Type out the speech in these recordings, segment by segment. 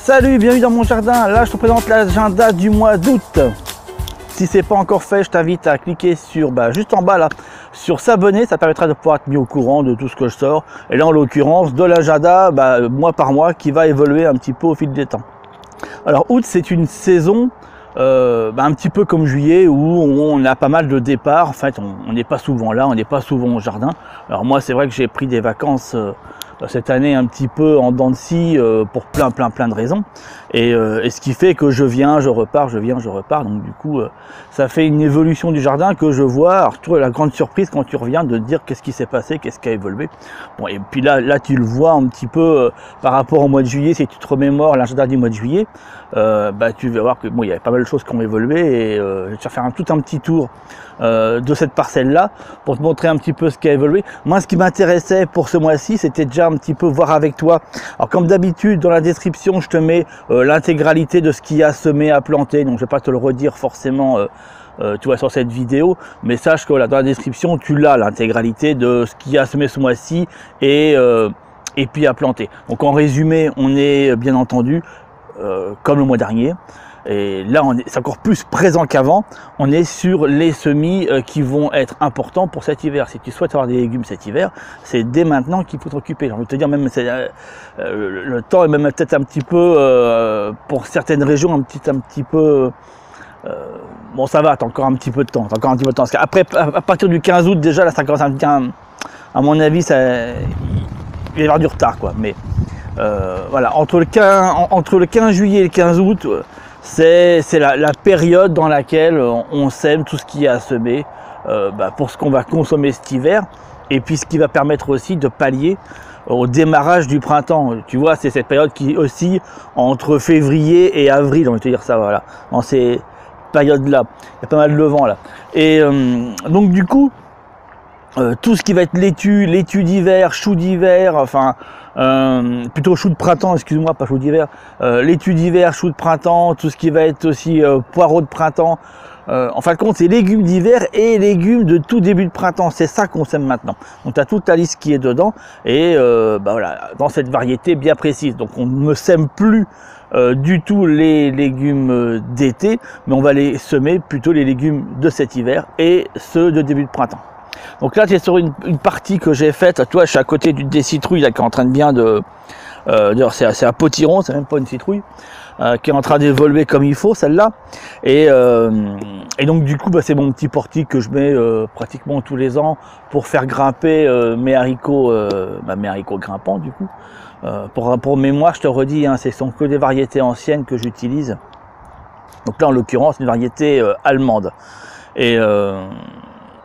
Salut, bienvenue dans mon jardin. Là, je te présente l'agenda du mois d'août. Si c'est pas encore fait, je t'invite à cliquer sur juste en bas là, sur s'abonner. Ça permettra de pouvoir être mis au courant de tout ce que je sors. Et là, en l'occurrence, de l'agenda mois par mois qui va évoluer un petit peu au fil des temps. Alors, août, c'est une saison un petit peu comme juillet où on a pas mal de départs. En fait, on n'est pas souvent là, on n'est pas souvent au jardin. Alors moi, c'est vrai que j'ai pris des vacances cette année un petit peu en dents de scie pour plein de raisons. Et ce qui fait que je viens, je repars, je viens, je repars. Donc du coup, ça fait une évolution du jardin que je vois. Alors tu vois, la grande surprise quand tu reviens de te dire qu'est-ce qui s'est passé, qu'est-ce qui a évolué. Bon, et puis là tu le vois un petit peu par rapport au mois de juillet. Si tu te remémores l'agenda du mois de juillet, tu vas voir que bon, il y avait pas mal de choses qui ont évolué. Et je vais te faire tout un petit tour de cette parcelle-là pour te montrer un petit peu ce qui a évolué. Moi, ce qui m'intéressait pour ce mois-ci, c'était déjà un petit peu voir avec toi. Alors comme d'habitude, dans la description, je te mets l'intégralité de ce qu'il y a semé à planter, donc je vais pas te le redire forcément tu vois sur cette vidéo, mais sache que là, dans la description tu l'as l'intégralité de ce qu'il y a semé ce mois-ci et puis à planter. Donc en résumé, on est bien entendu comme le mois dernier. Et là, c'est encore plus présent qu'avant. On est sur les semis qui vont être importants pour cet hiver. Si tu souhaites avoir des légumes cet hiver, c'est dès maintenant qu'il faut t'occuper. J'ai envie de te dire, même le temps est même peut-être un petit peu, pour certaines régions, un petit peu... bon, ça va, t'as encore un petit peu de temps. Parce qu'après, à partir du 15 août, déjà, là, ça commence à mon avis, il va y avoir du retard, quoi. Mais voilà, entre le 15 juillet et le 15 août, c'est la période dans laquelle on sème tout ce qu'il y a à semer pour ce qu'on va consommer cet hiver, et puis ce qui va permettre aussi de pallier au démarrage du printemps. Tu vois, c'est cette période qui oscille entre février et avril, on va te dire ça, voilà, dans ces périodes-là. Il y a pas mal de vent là. Et donc du coup, tout ce qui va être laitue d'hiver, choux d'hiver, enfin plutôt choux de printemps, excuse-moi, pas choux d'hiver, laitue d'hiver, choux de printemps, tout ce qui va être aussi poireaux de printemps, en fin de compte c'est légumes d'hiver et légumes de tout début de printemps, c'est ça qu'on sème maintenant. Donc tu as toute ta liste qui est dedans et voilà, dans cette variété bien précise. Donc on ne sème plus du tout les légumes d'été, mais on va les semer plutôt les légumes de cet hiver et ceux de début de printemps. Donc là, tu es sur une partie que j'ai faite. Toi, je suis à côté des citrouilles là, qui est en train de bien de... d'ailleurs, c'est un potiron, c'est même pas une citrouille, qui est en train d'évoluer comme il faut, celle-là. Et donc, du coup, c'est mon petit portique que je mets pratiquement tous les ans pour faire grimper mes haricots grimpants, du coup. Pour mémoire, je te redis, hein, ce sont que des variétés anciennes que j'utilise. Donc là, en l'occurrence, une variété allemande.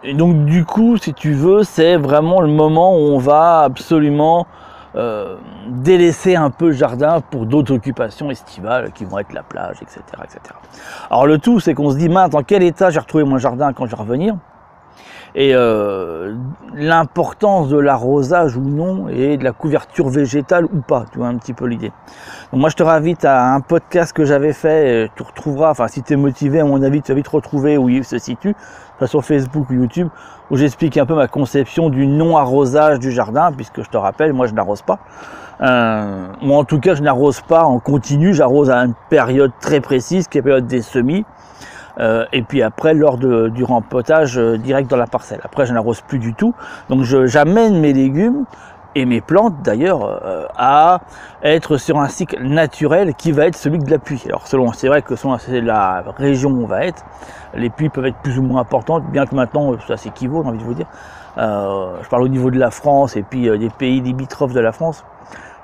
Et donc du coup, si tu veux, c'est vraiment le moment où on va absolument délaisser un peu le jardin pour d'autres occupations estivales qui vont être la plage, etc., etc. Alors le tout, c'est qu'on se dit, mince, dans quel état j'ai retrouvé mon jardin quand je vais revenir? Et l'importance de l'arrosage ou non et de la couverture végétale ou pas, tu vois un petit peu l'idée. Donc moi je te réinvite à un podcast que j'avais fait, tu retrouveras, enfin si tu es motivé à mon avis tu vas vite retrouver où il se situe, soit sur Facebook ou YouTube, où j'explique un peu ma conception du non-arrosage du jardin, puisque je te rappelle, moi je n'arrose pas. Moi en tout cas je n'arrose pas en continu, j'arrose à une période très précise qui est la période des semis. Et puis après lors du rempotage direct dans la parcelle. Après je n'arrose plus du tout, donc j'amène mes légumes et mes plantes d'ailleurs à être sur un cycle naturel qui va être celui de la pluie. Alors c'est vrai que selon la région où on va être, les pluies peuvent être plus ou moins importantes, bien que maintenant ça s'équivaut, j'ai envie de vous dire. Je parle au niveau de la France et puis des pays limitrophes de la France.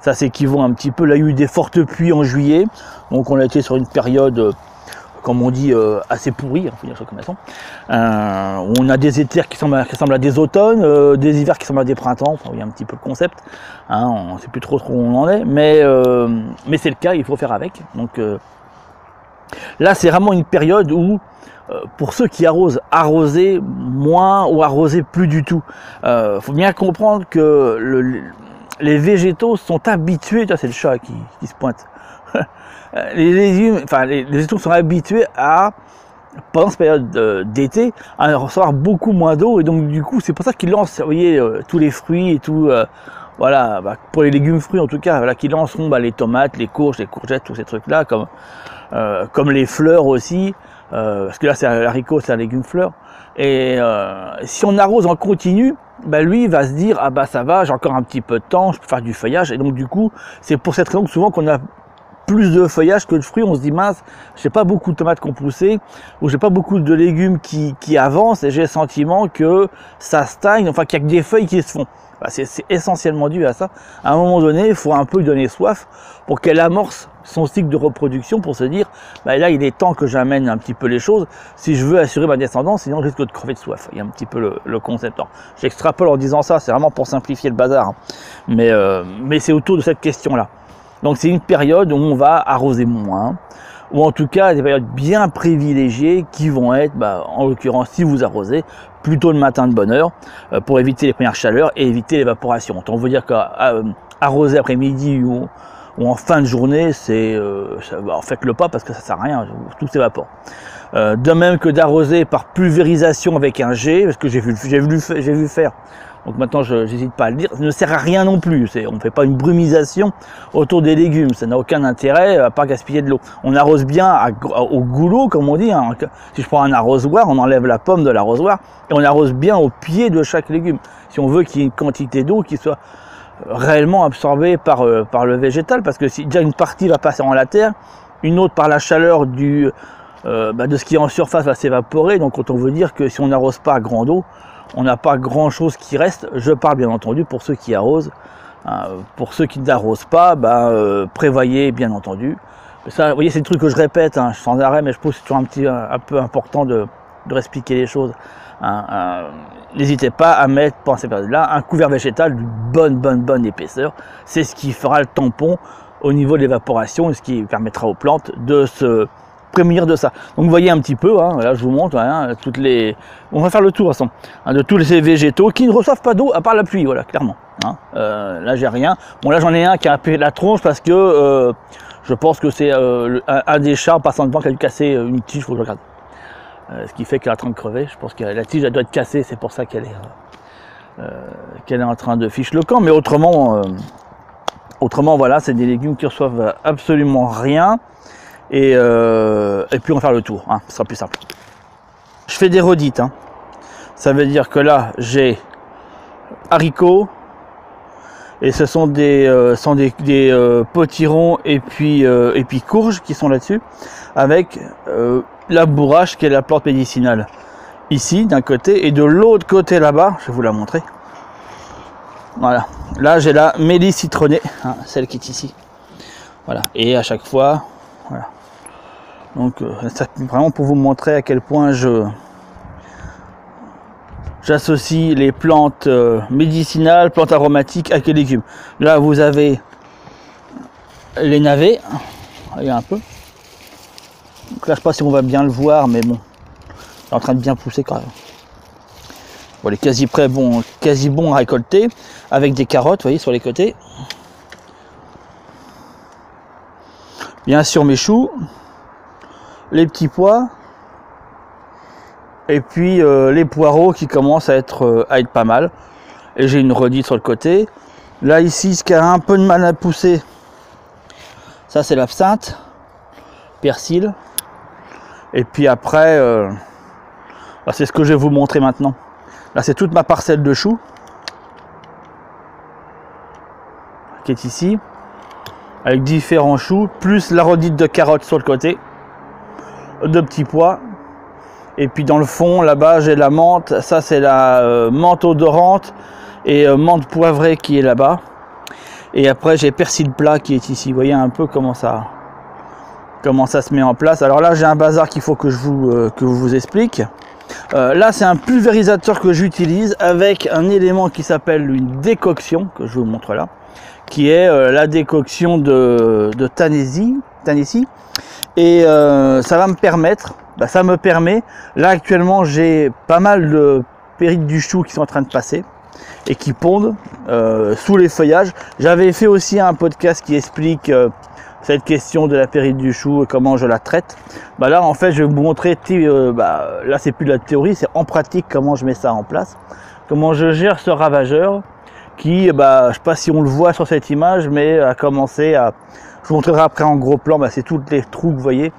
Ça s'équivaut un petit peu. Là il y a eu des fortes pluies en juillet, donc on a été sur une période comme on dit, assez pourri, il faut dire ça comme ça. On a des étés qui ressemblent à des automnes, des hivers qui ressemblent à des printemps, enfin, il y a un petit peu le concept, hein, on ne sait plus trop où on en est, mais c'est le cas, il faut faire avec. Donc là, c'est vraiment une période où, pour ceux qui arrosent, arroser moins ou arroser plus du tout. Faut bien comprendre que les végétaux sont habitués, c'est le chat qui se pointe, les légumes, enfin les végétaux sont habitués à pendant cette période d'été, à recevoir beaucoup moins d'eau, et donc du coup c'est pour ça qu'ils lancent, vous voyez, tous les fruits et tout, voilà, pour les légumes fruits en tout cas, voilà, qu'ils lanceront les tomates, les courges, les courgettes, tous ces trucs là, comme les fleurs aussi, parce que là c'est un haricot, c'est un légume fleur, et si on arrose en continu, lui il va se dire ah ça va, j'ai encore un petit peu de temps, je peux faire du feuillage, et donc du coup c'est pour cette raison que souvent qu'on a plus de feuillage que de fruits, on se dit mince, j'ai pas beaucoup de tomates qui ont poussé, ou j'ai pas beaucoup de légumes qui avancent, et j'ai le sentiment que ça stagne, enfin qu'il y a que des feuilles qui se font. C'est essentiellement dû à ça. À un moment donné, il faut un peu lui donner soif pour qu'elle amorce son cycle de reproduction, pour se dire là il est temps que j'amène un petit peu les choses si je veux assurer ma descendance, sinon je risque de crever de soif. Il y a un petit peu le concept. J'extrapole en disant ça, c'est vraiment pour simplifier le bazar, hein. Mais c'est autour de cette question là. Donc c'est une période où on va arroser moins, ou en tout cas des périodes bien privilégiées qui vont être, en l'occurrence si vous arrosez, plutôt le matin de bonne heure, pour éviter les premières chaleurs et éviter l'évaporation. On veut dire qu'arroser après-midi ou en fin de journée, faites-le pas parce que ça sert à rien, tout s'évapore. De même que d'arroser par pulvérisation avec un jet, parce que j'ai vu faire. Donc maintenant, je n'hésite pas à le dire, ça ne sert à rien non plus. On ne fait pas une brumisation autour des légumes, ça n'a aucun intérêt à part gaspiller de l'eau. On arrose bien au goulot, comme on dit, hein. Si je prends un arrosoir, on enlève la pomme de l'arrosoir et on arrose bien au pied de chaque légume. Si on veut qu'il y ait une quantité d'eau qui soit réellement absorbée par le végétal, parce que si déjà une partie va passer en la terre, une autre par la chaleur de ce qui est en surface va s'évaporer. Donc quand on veut dire que si on n'arrose pas à grande eau, on n'a pas grand chose qui reste. Je parle bien entendu pour ceux qui arrosent. Pour ceux qui n'arrosent pas, prévoyez bien entendu. Ça, vous voyez, c'est le truc que je répète sans arrêt, mais je trouve que c'est toujours un peu important de expliquer les choses. N'hésitez pas à mettre pendant cette période-là un couvert végétal de bonne épaisseur. C'est ce qui fera le tampon au niveau de l'évaporation et ce qui permettra aux plantes de se prémunir de ça. Donc vous voyez un petit peu, là je vous montre, on va faire le tour de tous ces végétaux qui ne reçoivent pas d'eau à part la pluie, voilà, clairement. Là j'ai rien. Bon là j'en ai un qui a un peu la tronche parce que je pense que c'est un des chats passant devant qui a dû casser une tige, il faut que je regarde. Ce qui fait qu'elle est en train de crever. Je pense que la tige elle doit être cassée, c'est pour ça qu'elle est en train de fiche le camp. Mais autrement voilà, c'est des légumes qui reçoivent absolument rien. Et puis on va faire le tour, ce sera plus simple. Je fais des redites, ça veut dire que là j'ai haricots et ce sont des potirons et puis courges qui sont là-dessus, avec la bourrache qui est la plante médicinale ici d'un côté, et de l'autre côté là-bas, je vais vous la montrer. Voilà, là j'ai la mélisse citronnée, celle qui est ici. Voilà, et à chaque fois, voilà. Donc c'est vraiment pour vous montrer à quel point j'associe les plantes médicinales, plantes aromatiques avec les légumes. Là vous avez les navets, regardez un peu. Donc là je sais pas si on va bien le voir, mais bon, c'est en train de bien pousser quand même. Bon, les quasi bons à récolter, avec des carottes, vous voyez, sur les côtés. Bien sûr mes choux, les petits pois, et puis les poireaux qui commencent à être pas mal. Et j'ai une redite sur le côté. Là ici, ce qui a un peu de mal à pousser, ça c'est l'absinthe, persil. Et puis après, c'est ce que je vais vous montrer maintenant. Là c'est toute ma parcelle de choux qui est ici, avec différents choux, plus la redite de carottes sur le côté, de petits pois. Et puis dans le fond, là-bas, j'ai la menthe. Ça, c'est la menthe odorante et menthe poivrée qui est là-bas. Et après, j'ai persil plat qui est ici. Vous voyez un peu comment ça se met en place. Alors là, j'ai un bazar qu'il faut que je vous explique. Là, c'est un pulvérisateur que j'utilise avec un élément qui s'appelle une décoction, que je vous montre là, qui est la décoction de Tennessee. Et ça va me permettre, ça me permet, là actuellement j'ai pas mal de pérites du chou qui sont en train de passer et qui pondent sous les feuillages. J'avais fait aussi un podcast qui explique cette question de la périte du chou et comment je la traite. Bah là en fait je vais vous montrer, là c'est plus de la théorie, c'est en pratique comment je mets ça en place, comment je gère ce ravageur qui, bah, je sais pas si on le voit sur cette image, mais a commencé à, je vous montrerai après en gros plan, bah, c'est tous les trous que vous voyez,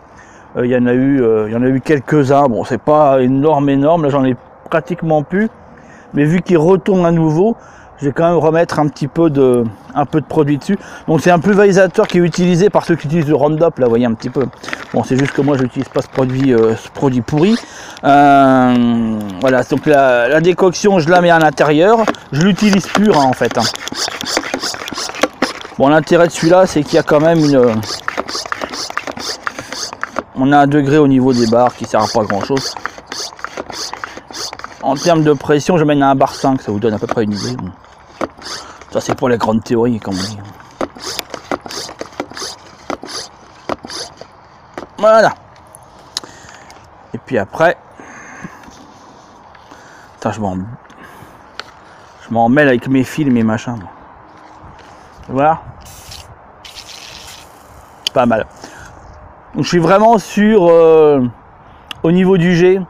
il y en a eu quelques-uns, bon c'est pas énorme, là j'en ai pratiquement plus, mais vu qu'il retourne à nouveau, je vais quand même remettre un peu de produit dessus. Donc c'est un pulvérisateur qui est utilisé par ceux qui utilisent le Roundup, là vous voyez un petit peu. Bon c'est juste que moi je n'utilise pas ce produit pourri. Voilà, donc la décoction je la mets à l'intérieur, je l'utilise pure hein, en fait. Hein. Bon l'intérêt de celui-là c'est qu'il y a quand même on a un degré au niveau des barres qui sert à pas grand chose. En termes de pression je mène à 1 bar 5, ça vous donne à peu près une idée. Ça c'est pour les grandes théories comme on dit. Voilà. Et puis après, putain, je m'en mêle avec mes fils et mes machins. Voilà. Pas mal. Donc je suis vraiment sur au niveau du jet.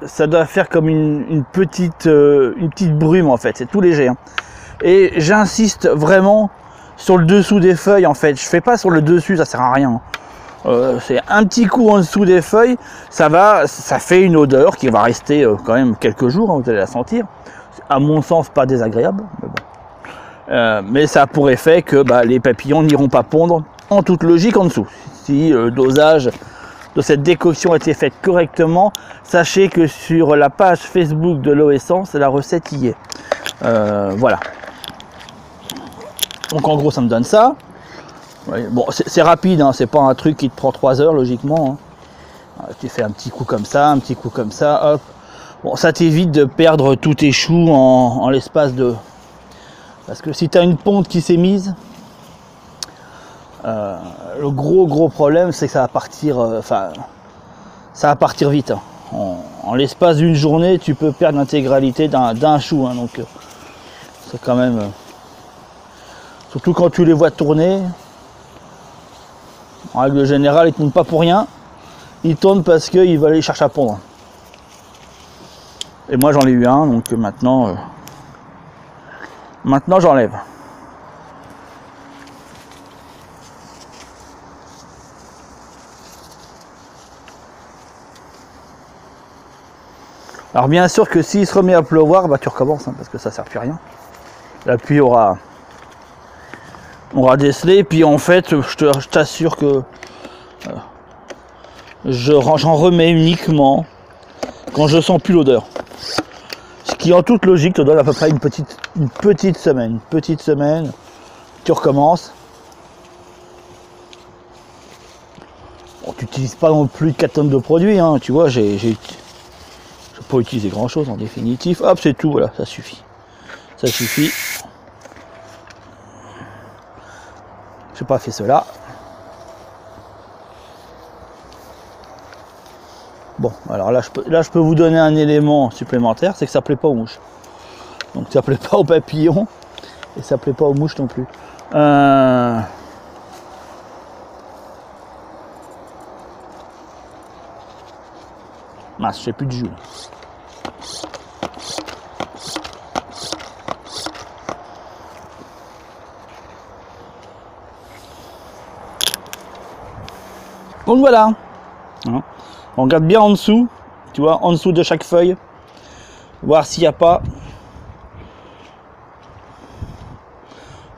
Ça doit faire comme une petite brume en fait, c'est tout léger hein. Et j'insiste vraiment sur le dessous des feuilles en fait, je fais pas sur le dessus, ça sert à rien. C'est un petit coup en dessous des feuilles, ça fait une odeur qui va rester quand même quelques jours, hein, vous allez la sentir, à mon sens pas désagréable, mais bon. Mais ça a pour effet que bah, les papillons n'iront pas pondre en toute logique en dessous, si le dosage de cette décoction a été faite correctement. Sachez que sur la page Facebook de l'eau essence, la recette y est. Voilà. Donc en gros, ça me donne ça. Ouais, bon, c'est rapide, hein, c'est pas un truc qui te prend 3 heures logiquement. Hein. Tu fais un petit coup comme ça, un petit coup comme ça, hop. Bon, ça t'évite de perdre tous tes choux en l'espace de... Parce que si tu as une ponte qui s'est mise, le gros problème c'est que ça va partir, ça va partir vite. Hein. En l'espace d'une journée, tu peux perdre l'intégralité d'un chou. Hein, donc c'est quand même, surtout quand tu les vois tourner. En règle générale, ils ne tournent pas pour rien. Ils tournent parce qu'ils veulent aller chercher à pondre. Et moi j'en ai eu un, donc maintenant j'enlève. Alors bien sûr que s'il se remet à pleuvoir, bah tu recommences, hein, parce que ça ne sert plus à rien. La pluie aura décelé, puis en fait, je t'assure que j'en remets uniquement quand je sens plus l'odeur. Ce qui en toute logique te donne à peu près une petite semaine. Tu recommences. Bon, tu n'utilises pas non plus 4 tonnes de produits, hein, tu vois, j'ai pas utiliser grand chose en définitif. Hop, c'est tout, voilà, ça suffit. Ça suffit. J'ai pas fait cela. Bon, alors là je peux vous donner un élément supplémentaire, c'est que ça plaît pas aux mouches. Donc ça plaît pas aux papillons et ça plaît pas aux mouches non plus. Mince, je fais plus de jus. Donc voilà. On regarde bien en dessous, tu vois, en dessous de chaque feuille, voir s'il n'y a pas.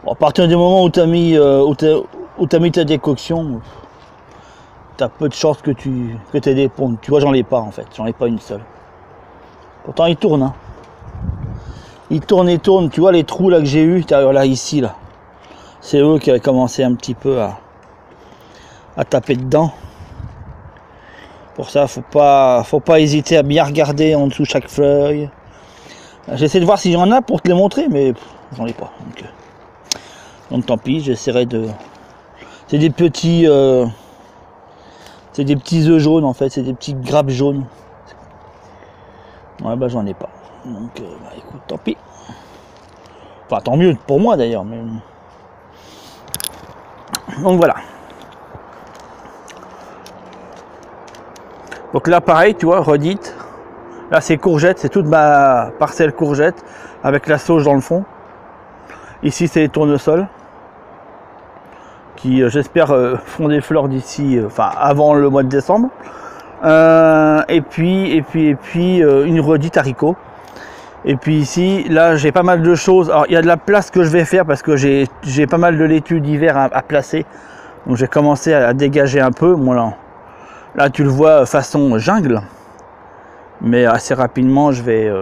Bon, à partir du moment où tu as mis ta décoction, tu as peu de chances que tu aies des pontes. Tu vois, j'en ai pas en fait, j'en ai pas une seule. Pourtant il tourne, hein. Il tourne et tourne, tu vois les trous là que j'ai eu, là ici là. C'est eux qui avaient commencé un petit peu à taper dedans. Pour ça, faut pas hésiter à bien regarder en dessous chaque feuille. J'essaie de voir s'il y en a pour te les montrer, mais j'en ai pas. Donc tant pis, j'essaierai de... C'est des petits œufs jaunes en fait, c'est des petites grappes jaunes. Ouais, bah j'en ai pas. Donc bah, écoute, tant pis. Enfin tant mieux pour moi d'ailleurs. Mais... Donc voilà. Donc là pareil, tu vois, redite. Là c'est courgette, c'est toute ma parcelle courgette avec la sauge dans le fond. Ici c'est les tournesols qui j'espère font des fleurs d'ici, enfin avant le mois de décembre. Et puis une redite haricots. Et puis ici, là j'ai pas mal de choses. Alors il y a de la place que je vais faire parce que j'ai pas mal de laitue d'hiver à placer. Donc j'ai commencé à dégager un peu. Bon, là tu le vois façon jungle. Mais assez rapidement je vais.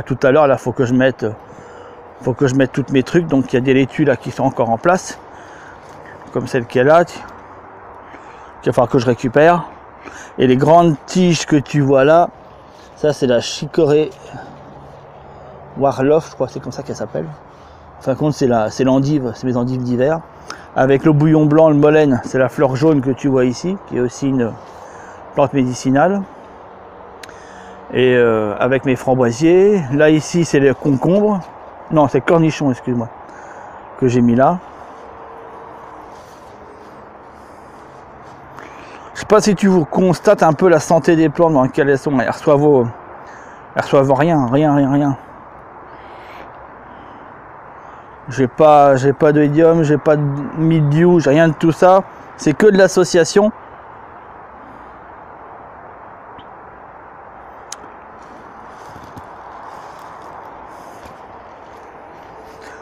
Tout à l'heure là faut que je mette toutes mes trucs. Donc il y a des laitues là qui sont encore en place. Comme celle qui est là. Qu'il va falloir que je récupère. Et les grandes tiges que tu vois là, ça c'est la chicorée Warlof, je crois que c'est comme ça qu'elle s'appelle. En fin de compte, c'est l'endive, c'est mes endives d'hiver. Avec le bouillon blanc, le molène, c'est la fleur jaune que tu vois ici, qui est aussi une plante médicinale. Et avec mes framboisiers. Là, ici, c'est les concombres. Non, c'est cornichons, excuse-moi, que j'ai mis là. Je sais pas si tu constates un peu la santé des plantes dans lesquelles elles sont. Elles reçoivent rien. J'ai pas d'oïdium, j'ai pas de mildiou, j'ai rien de tout ça. C'est que de l'association.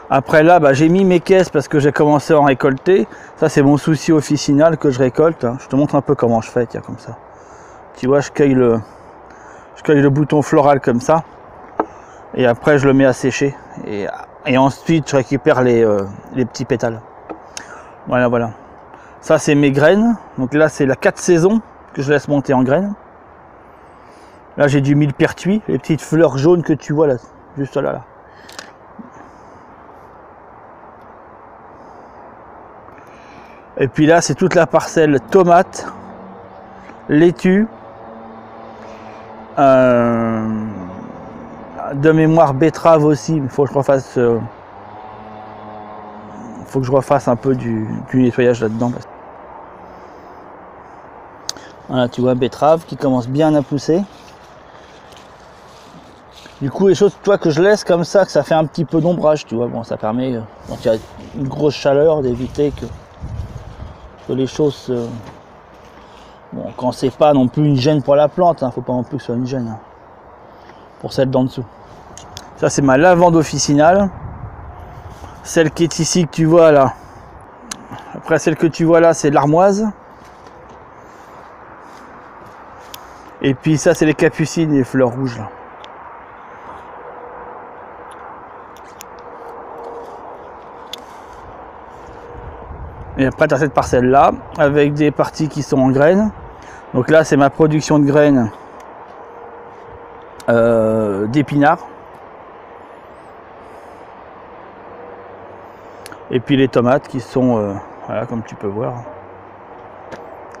Après là, j'ai mis mes caisses parce que j'ai commencé à en récolter. Ça c'est mon souci officinal que je récolte. Je te montre un peu comment je fais, tiens, comme ça. Tu vois, je cueille le bouton floral comme ça. Et après je le mets à sécher. Et ensuite je récupère les petits pétales. Voilà. Ça c'est mes graines. Donc là c'est la 4 saisons que je laisse monter en graines. Là j'ai du millepertuis, les petites fleurs jaunes que tu vois là, juste là. Et puis là c'est toute la parcelle tomate, laitue, de mémoire betterave aussi. Il faut que je refasse un peu du nettoyage là-dedans. Voilà, tu vois, betterave qui commence bien à pousser. Du coup, les choses, toi, que je laisse comme ça, que ça fait un petit peu d'ombrage, tu vois. Bon, ça permet, quand il y a une grosse chaleur, d'éviter que les choses... Bon, quand c'est pas non plus une gêne pour la plante, faut pas non plus que ce soit une gêne pour celle d'en dessous. Ça, c'est ma lavande officinale. Celle qui est ici, que tu vois là. Après, celle que tu vois là, c'est l'armoise. Et puis ça, c'est les capucines et les fleurs rouges là. Et après, tu as cette parcelle là, avec des parties qui sont en graines. Donc là, c'est ma production de graines d'épinards. Et puis les tomates qui sont, voilà, comme tu peux voir.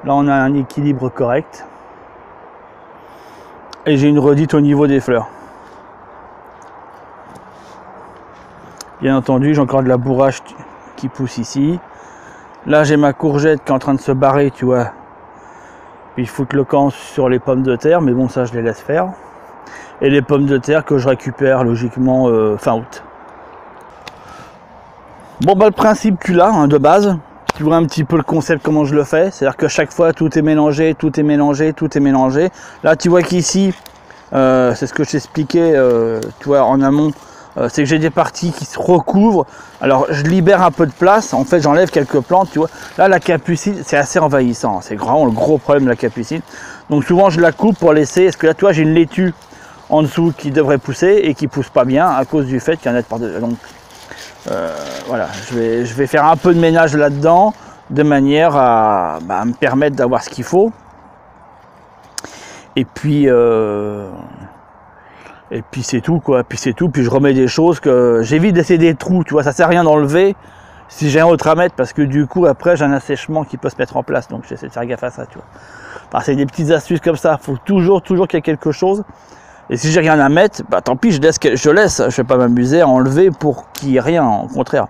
Là, on a un équilibre correct. Et j'ai une redite au niveau des fleurs. Bien entendu, j'ai encore de la bourrache qui pousse ici. Là, j'ai ma courgette qui est en train de se barrer, tu vois. Puis foutre le camp sur les pommes de terre, mais bon, ça, je les laisse faire. Et les pommes de terre que je récupère logiquement fin août. Bon, le principe, tu l'as, de base. Tu vois un petit peu le concept, comment je le fais. C'est-à-dire que chaque fois, tout est mélangé. Là, tu vois qu'ici, c'est ce que je t'expliquais, tu vois, en amont. C'est que j'ai des parties qui se recouvrent. Alors je libère un peu de place. En fait, j'enlève quelques plantes, tu vois. Là, la capucine, c'est assez envahissant. C'est vraiment le gros problème de la capucine. Donc souvent, je la coupe pour laisser. Parce que là, tu vois, j'ai une laitue en dessous qui devrait pousser et qui pousse pas bien à cause du fait qu'il y en a par-dessus. Donc voilà, je vais faire un peu de ménage là-dedans de manière à me permettre d'avoir ce qu'il faut. Et puis c'est tout quoi, puis je remets des choses que j'évite d'essayer des trous, tu vois, ça sert à rien d'enlever si j'ai un autre à mettre parce que du coup après j'ai un assèchement qui peut se mettre en place, donc j'essaie de faire gaffe à ça, tu vois. Enfin, c'est des petites astuces comme ça, faut toujours qu'il y ait quelque chose. Et si j'ai rien à mettre, tant pis, je laisse, je vais pas m'amuser à enlever pour qu'il n'y ait rien, au contraire.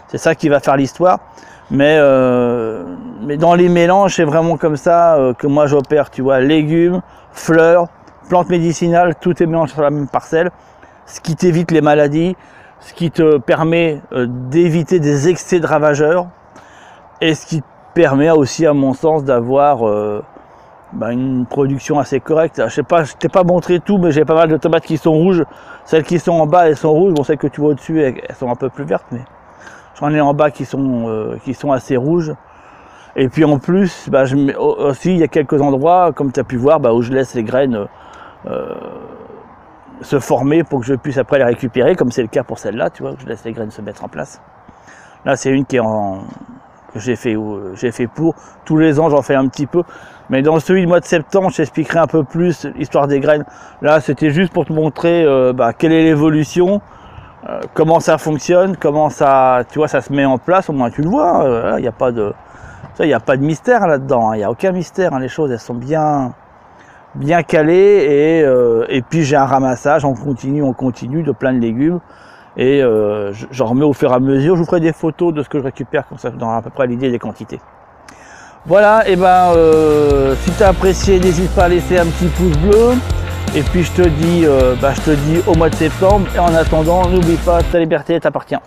C'est ça qui va faire l'histoire. Mais dans les mélanges, c'est vraiment comme ça que moi j'opère, tu vois, légumes, fleurs, plantes médicinales, tout est mélangé sur la même parcelle, ce qui t'évite les maladies, ce qui te permet d'éviter des excès de ravageurs, et ce qui permet aussi, à mon sens, d'avoir une production assez correcte. Je sais pas, je t'ai pas montré tout, mais j'ai pas mal de tomates qui sont rouges. Celles qui sont en bas, elles sont rouges. Bon, celles que tu vois au-dessus, elles sont un peu plus vertes, mais j'en ai en bas qui sont assez rouges. Et puis en plus, aussi, il y a quelques endroits, comme tu as pu voir, où je laisse les graines se former pour que je puisse après les récupérer, comme c'est le cas pour celle-là, tu vois, que je laisse les graines se mettre en place. Là, c'est une qui est que j'ai fait pour. Tous les ans, j'en fais un petit peu. Mais dans celui du mois de septembre, je t'expliquerai un peu plus l'histoire des graines. Là, c'était juste pour te montrer quelle est l'évolution, comment ça fonctionne, comment ça, tu vois, ça se met en place. Au moins, tu le vois. Il n'y a pas de mystère là-dedans. Il n'y a aucun mystère. Les choses, elles sont bien calées. Et puis, j'ai un ramassage en continu de plein de légumes. Et j'en remets au fur et à mesure. Je vous ferai des photos de ce que je récupère, comme ça, dans à peu près l'idée des quantités. Voilà, et si tu as apprécié, n'hésite pas à laisser un petit pouce bleu. Et puis je te dis au mois de septembre. Et en attendant, n'oublie pas, ta liberté t'appartient.